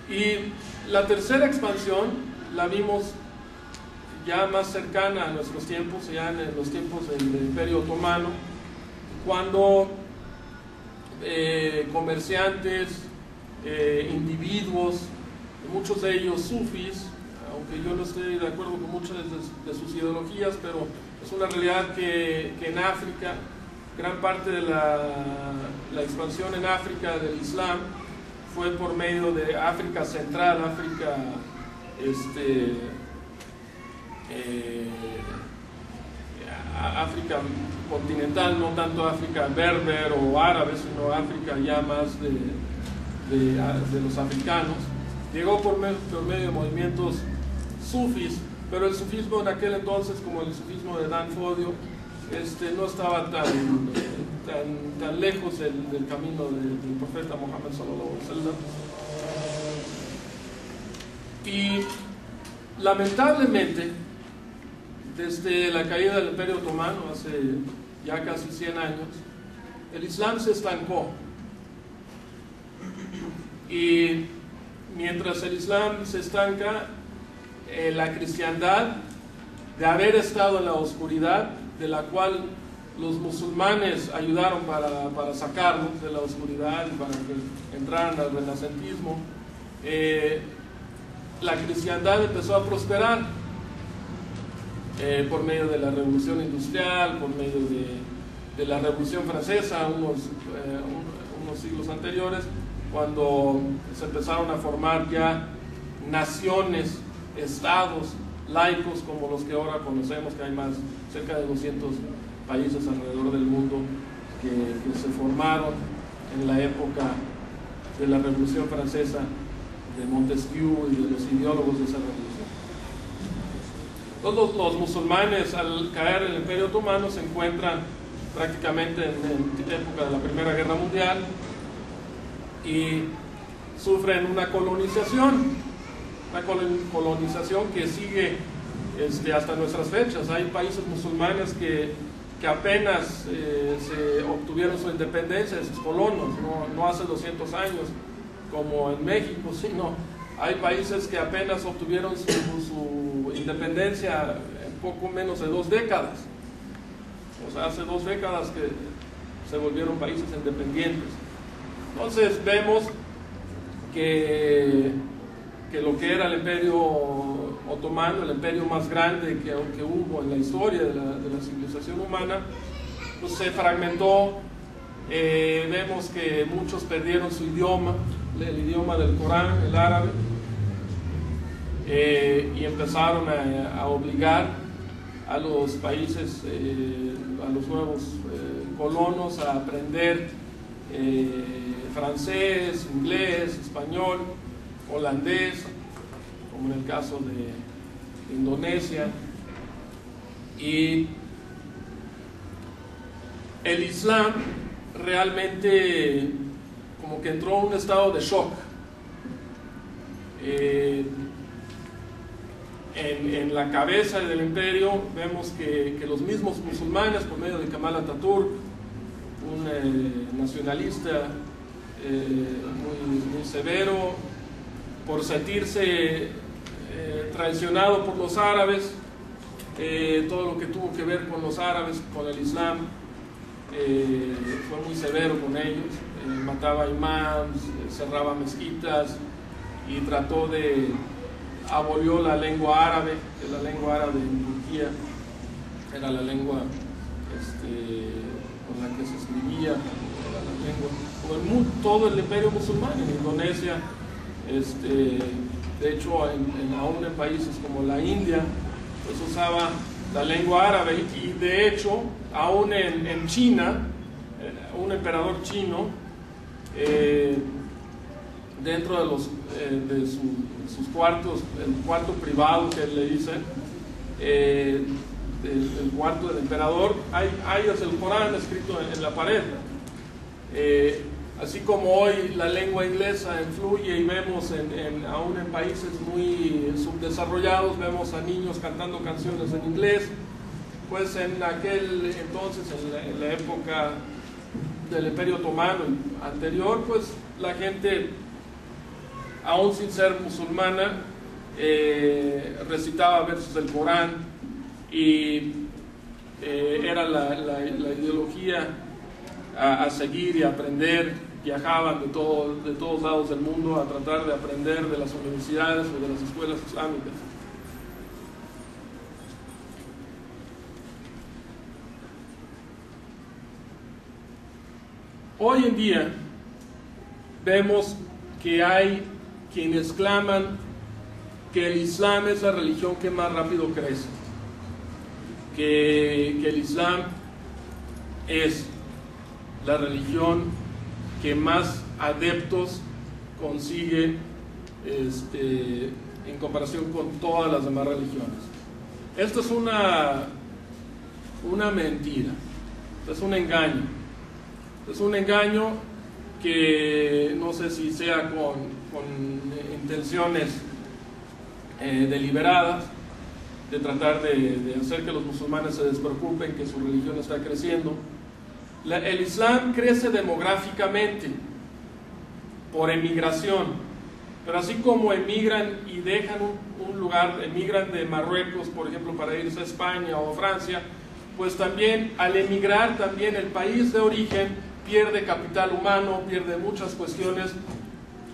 Y la tercera expansión la vimos ya más cercana a nuestros tiempos, ya en los tiempos del Imperio Otomano, cuando comerciantes, individuos, muchos de ellos sufis, aunque yo no estoy de acuerdo con muchas de sus ideologías, pero es una realidad que en África, gran parte de la expansión en África del Islam fue por medio de África Central, África continental, no tanto África berber o árabe, sino África ya más de los africanos. Llegó por medio de movimientos sufis, pero el sufismo en aquel entonces, como el sufismo de Dan Fodio, no estaba tan lejos del camino del profeta Muhammad sallallahu alaihi wasallam. Y lamentablemente, desde la caída del Imperio Otomano, hace ya casi 100 años, el Islam se estancó. Y mientras el Islam se estanca, la cristiandad, de haber estado en la oscuridad, de la cual los musulmanes ayudaron para sacarlos de la oscuridad y para que entraran al renacentismo, la cristiandad empezó a prosperar por medio de la revolución industrial, por medio de la revolución francesa, unos siglos anteriores, cuando se empezaron a formar ya naciones, estados laicos como los que ahora conocemos, que hay cerca de 200 países alrededor del mundo que se formaron en la época de la Revolución Francesa, de Montesquieu y de los ideólogos de esa revolución. Todos los musulmanes, al caer en el Imperio Otomano, se encuentran prácticamente en época de la Primera Guerra Mundial y sufren una colonización que sigue hasta nuestras fechas. Hay países musulmanes que apenas se obtuvieron su independencia de sus colonos, no hace 200 años como en México, sino hay países que apenas obtuvieron su independencia en poco menos de 2 décadas. O sea, hace 2 décadas que se volvieron países independientes. Entonces vemos que lo que era el Imperio Otomano, el imperio más grande que hubo en la historia de la civilización humana, pues se fragmentó. Vemos que muchos perdieron su idioma, el idioma del Corán, el árabe, y empezaron a obligar a los países, a los nuevos colonos a aprender francés, inglés, español, holandés, como en el caso de Indonesia. Y el Islam realmente como que entró en un estado de shock. En la cabeza del imperio vemos que los mismos musulmanes, por medio de Kemal Atatürk, un nacionalista muy severo, por sentirse traicionado por los árabes, todo lo que tuvo que ver con los árabes, con el Islam, fue muy severo con ellos, mataba imams, cerraba mezquitas y trató abolió la lengua árabe, que la lengua árabe en Turquía era la lengua con la que se escribía, era la lengua, como todo el imperio musulmán. En Indonesia, de hecho aún en países como la India, pues usaba la lengua árabe, y de hecho aún en China, un emperador chino, dentro de sus cuartos, el cuarto privado que le dicen, el cuarto del emperador, hay ayas del Corán escrito en la pared. Así como hoy la lengua inglesa influye y vemos aún en países muy subdesarrollados, vemos a niños cantando canciones en inglés, pues en aquel entonces, en la época del Imperio Otomano anterior, pues la gente aún sin ser musulmana, recitaba versos del Corán y era la ideología a seguir y aprender. Viajaban de todos lados del mundo a tratar de aprender de las universidades o de las escuelas islámicas. Hoy en día vemos que hay quienes claman que el Islam es la religión que más rápido crece, que el Islam es la religión que más adeptos consigue en comparación con todas las demás religiones. Esto es una mentira, esto es un engaño. Es un engaño que no sé si sea con intenciones deliberadas de tratar de hacer que los musulmanes se despreocupen que su religión está creciendo. El Islam crece demográficamente por emigración, pero así como emigran y dejan un lugar, emigran de Marruecos, por ejemplo, para irse a España o Francia, pues también al emigrar también el país de origen pierde capital humano, pierde muchas cuestiones,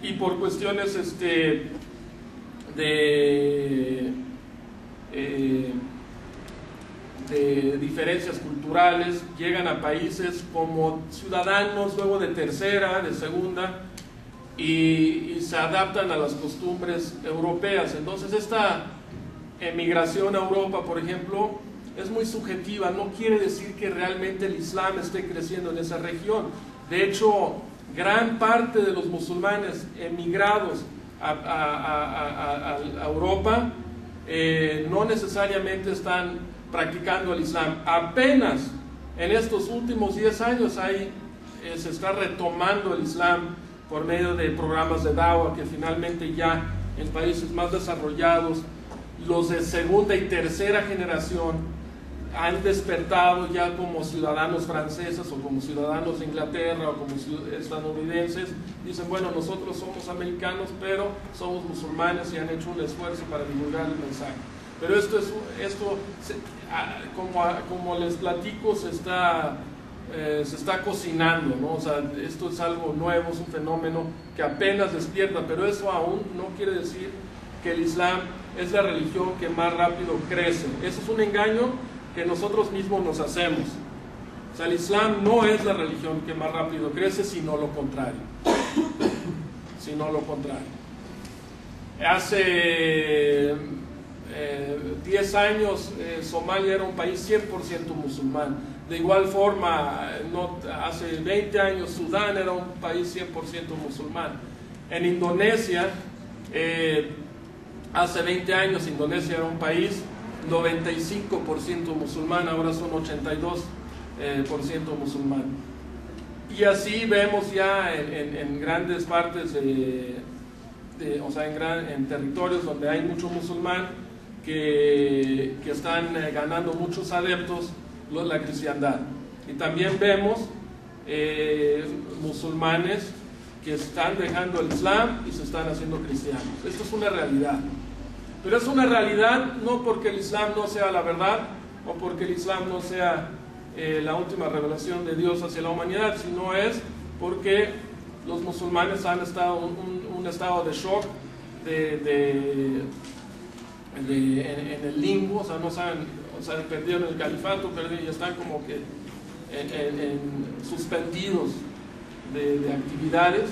y por cuestiones de diferencias culturales, llegan a países como ciudadanos, luego de tercera, de segunda, y se adaptan a las costumbres europeas. Entonces esta emigración a Europa, por ejemplo, es muy subjetiva, no quiere decir que realmente el Islam esté creciendo en esa región. De hecho, gran parte de los musulmanes emigrados a Europa no necesariamente están practicando el Islam. Apenas en estos últimos 10 años se está retomando el Islam por medio de programas de Dawa, que finalmente ya en países más desarrollados, los de segunda y tercera generación han despertado ya como ciudadanos franceses o como ciudadanos de Inglaterra o como estadounidenses. Dicen, bueno, nosotros somos americanos, pero somos musulmanes, y han hecho un esfuerzo para divulgar el mensaje. Pero como les platico, se está cocinando, ¿no? O sea, esto es algo nuevo, es un fenómeno que apenas despierta, pero eso aún no quiere decir que el Islam es la religión que más rápido crece. Eso es un engaño que nosotros mismos nos hacemos. O sea, el Islam no es la religión que más rápido crece, sino lo contrario. Sino lo contrario. Hace 10 años Somalia era un país 100% musulmán. De igual forma, hace 20 años Sudán era un país 100% musulmán. En Indonesia, hace 20 años Indonesia era un país 95% musulmán, ahora son 82% musulmán. Y así vemos ya en grandes partes o sea, en territorios donde hay mucho musulmán que están ganando muchos adeptos la cristiandad. Y también vemos musulmanes que están dejando el Islam y se están haciendo cristianos. Esto es una realidad. Pero es una realidad no porque el Islam no sea la verdad o porque el Islam no sea la última revelación de Dios hacia la humanidad, sino es porque los musulmanes han estado en un estado de shock, en el limbo, o sea, no saben, o sea, perdieron el califato, y están como que suspendidos de actividades.